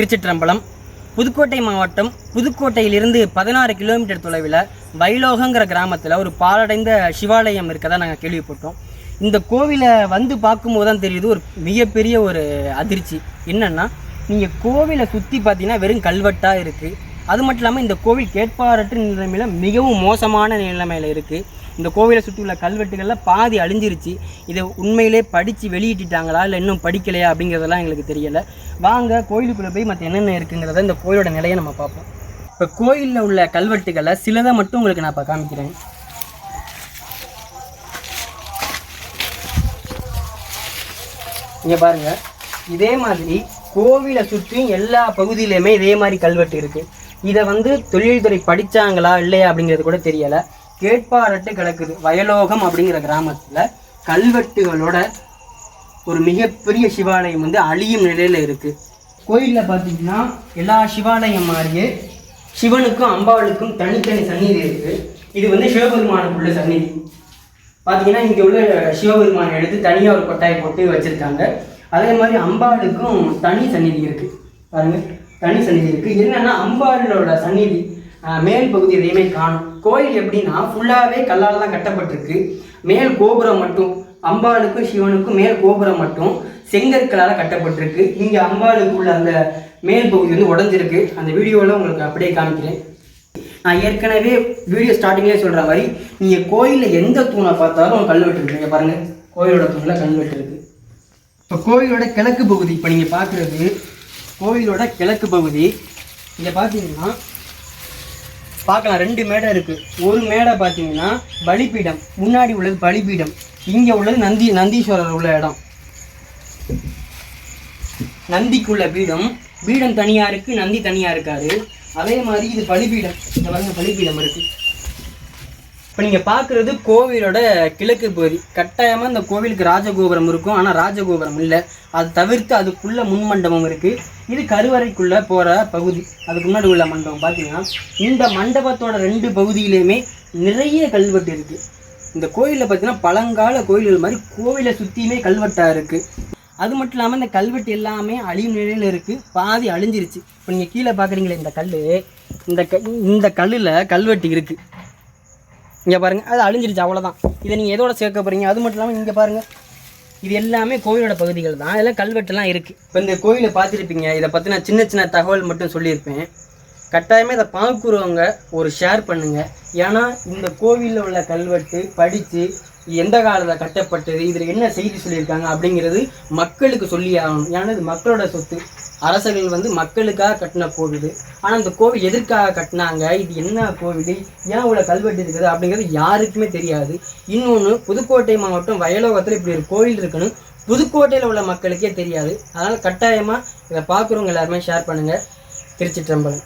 திருச்சிற்றம்பலம். புதுக்கோட்டை மாவட்டம் புதுக்கோட்டையிலிருந்து 16 கிலோமீட்டர் தொலைவில் வைலோகங்கிற கிராமத்தில் ஒரு பாழடைந்த சிவாலயம் இருக்கதா நாங்கள் கேள்விப்பட்டோம். இந்த கோவிலை வந்து பார்க்கும்போது தான் தெரியுது ஒரு மிகப்பெரிய ஒரு அதிர்ச்சி. என்னென்னா, நீங்கள் கோவிலை சுற்றி பார்த்தீங்கன்னா வெறும் கல்வெட்டாக இருக்குது. அது மட்டும் இல்லாமல் இந்த கோவில் கேட்பாரற்ற நிலைமையில் மிகவும் மோசமான நிலைமையில் இருக்குது. இந்த கோவிலை சுற்றி உள்ள கல்வெட்டுகளில் பாதி அழிஞ்சிருச்சு. இதை உண்மையிலே படித்து வெளியிட்டுட்டாங்களா இல்லை இன்னும் படிக்கலையா அப்படிங்கிறதெல்லாம் எங்களுக்கு தெரியலை. வாங்க கோயிலுக்குள்ளே போய் மற்ற என்னென்ன இருக்குங்கிறத இந்த கோயிலோட நிலையை நம்ம பார்ப்போம். இப்போ கோயிலில் உள்ள கல்வெட்டுகளை சிலதை மட்டும் உங்களுக்கு நான் இப்போ காமிக்கிறேன். இங்கே பாருங்கள், இதே மாதிரி கோவிலை சுற்றி எல்லா பகுதியிலையுமே இதே மாதிரி கல்வெட்டு இருக்குது. இதை தொழில்துறை படித்தாங்களா இல்லையா அப்படிங்கிறது கூட தெரியலை. கேட்பாரட்டு கிடக்குது. வயலோகம் அப்படிங்கிற கிராமத்தில் கல்வெட்டுகளோட ஒரு மிகப்பெரிய சிவாலயம் அழியும் நிலையில் இருக்குது. கோயிலில் பார்த்தீங்கன்னா எல்லா சிவாலயம் மாதிரியே சிவனுக்கும் அம்பாளுக்கும் தனித்தனி சந்நிதி இருக்குது. இது சிவபெருமானுக்குள்ள சந்நிதி. பார்த்தீங்கன்னா இங்கே உள்ள சிவபெருமானை எடுத்து தனியாக ஒரு கொட்டாயை போட்டு வச்சுருக்காங்க. அதே மாதிரி அம்பாளுக்கும் தனி சந்நிதி இருக்குது. பாருங்கள், தனி சந்நிதி இருக்குது. என்னென்னா, அம்பாளோட சந்நிதி மேல் பகுதி எதையுமே காணும். கோயில் எப்படின்னா ஃபுல்லாகவே கல்லால் தான் கட்டப்பட்டிருக்கு. மேல் கோபுரம் மட்டும், அம்பாளுக்கும் சிவனுக்கும் மேல் கோபுரம் மட்டும் செங்கற்களால் கட்டப்பட்டிருக்கு. இங்கே அம்பாளுக்குள்ள அந்த மேல் பகுதி உடஞ்சிருக்கு. அந்த வீடியோவில் உங்களுக்கு அப்படியே காமிக்கிறேன். நான் ஏற்கனவே வீடியோ ஸ்டார்டிங்லேயே சொல்கிற மாதிரி நீங்கள் கோயிலில் எந்த தூணை பார்த்தாலும் கல்வெட்டு இருக்குது. பாருங்கள், கோயிலோட தூணில் கல்வெட்டு இருக்குது. இப்போ கோயிலோட கிழக்கு பகுதி இப்போ நீங்கள் பார்க்குறது கோயிலோட கிழக்கு பகுதி. இங்கே பார்த்தீங்கன்னா பார்க்கலாம், 2 மேடை இருக்குது. ஒரு மேடை பார்த்தீங்கன்னா பலிபீடம், முன்னாடி உள்ளது பலிபீடம். இங்கே உள்ளது நந்தீஸ்வரர் உள்ள இடம். நந்திக்குள்ள பீடம் தனியாக இருக்குது, நந்தி தனியாக இருக்காரு. அதே மாதிரி இது பலிபீடம். இந்த பாருங்க, பலிபீடம் இருக்குது. இப்போ நீங்கள் பார்க்குறது கோவிலோட கிழக்கு பகுதி. கட்டாயமாக இந்த கோவிலுக்கு ராஜகோபுரம் இருக்கும், ஆனால் ராஜகோபுரம் இல்லை. அது தவிர்த்து அதுக்குள்ளே முன்மண்டபம் இருக்குது. இது கருவறைக்குள்ளே போகிற பகுதி. அதுக்கு முன்னாடி உள்ள மண்டபம் பார்த்தீங்கன்னா இந்த மண்டபத்தோட 2 பகுதியிலையுமே நிறைய கல்வெட்டு இருக்குது. இந்த கோயிலில் பார்த்தீங்கன்னா பழங்கால கோயில்கள் மாதிரி கோவிலை சுற்றியுமே கல்வெட்டாக இருக்குது. அது மட்டும் இல்லாமல் இந்த கல்வெட்டு எல்லாமே அழியும் நிலையில் இருக்குது. பாதி அழிஞ்சிருச்சு. இப்போ நீங்கள் கீழே பார்க்குறீங்களே இந்த கல், இந்த கல்லில் கல்வெட்டு இருக்குது. இங்கே பாருங்கள், அது அழிஞ்சிருச்சு, அவ்வளோதான். இதை நீங்கள் எதோட சேர்க்க போகிறீங்க? அது மட்டும் இல்லாமல் இங்கே பாருங்கள், இது எல்லாமே கோவிலோட பகுதிகள் தான். இதெல்லாம் கல்வெட்டுலாம் இருக்குது. இப்போ இந்த கோயிலை பார்த்துருப்பீங்க. இதை பற்றி நான் சின்ன தகவல் மட்டும் சொல்லியிருப்பேன். கட்டாயமாக இதை பார்க்குறவங்க ஒரு ஷேர் பண்ணுங்கள். ஏன்னா இந்த கோவிலில் உள்ள கல்வெட்டு படித்து எந்த காலத்தில் கட்டப்பட்டது, இதில் என்ன செய்தி சொல்லியிருக்காங்க அப்படிங்கிறது மக்களுக்கு சொல்லி ஆகணும். ஏன்னா இது மக்களோட சொத்து. அரசர்கள் மக்களுக்காக கட்டின கோவில். ஆனால் இந்த கோவில் எதற்காக கட்டினாங்க, இது என்ன கோவில், ஏன் உள்ள கல்வெட்டு இருக்குது அப்படிங்கிறது யாருக்குமே தெரியாது. இன்னொன்று, புதுக்கோட்டை மாவட்டம் வயலோகத்தில் இப்படி ஒரு கோவில் இருக்குன்னு புதுக்கோட்டையில் உள்ள மக்களுக்கே தெரியாது. அதனால் கட்டாயமாக இதை பார்க்குறவங்க எல்லாருமே ஷேர் பண்ணுங்கள். திருச்சிற்றம்பலம்.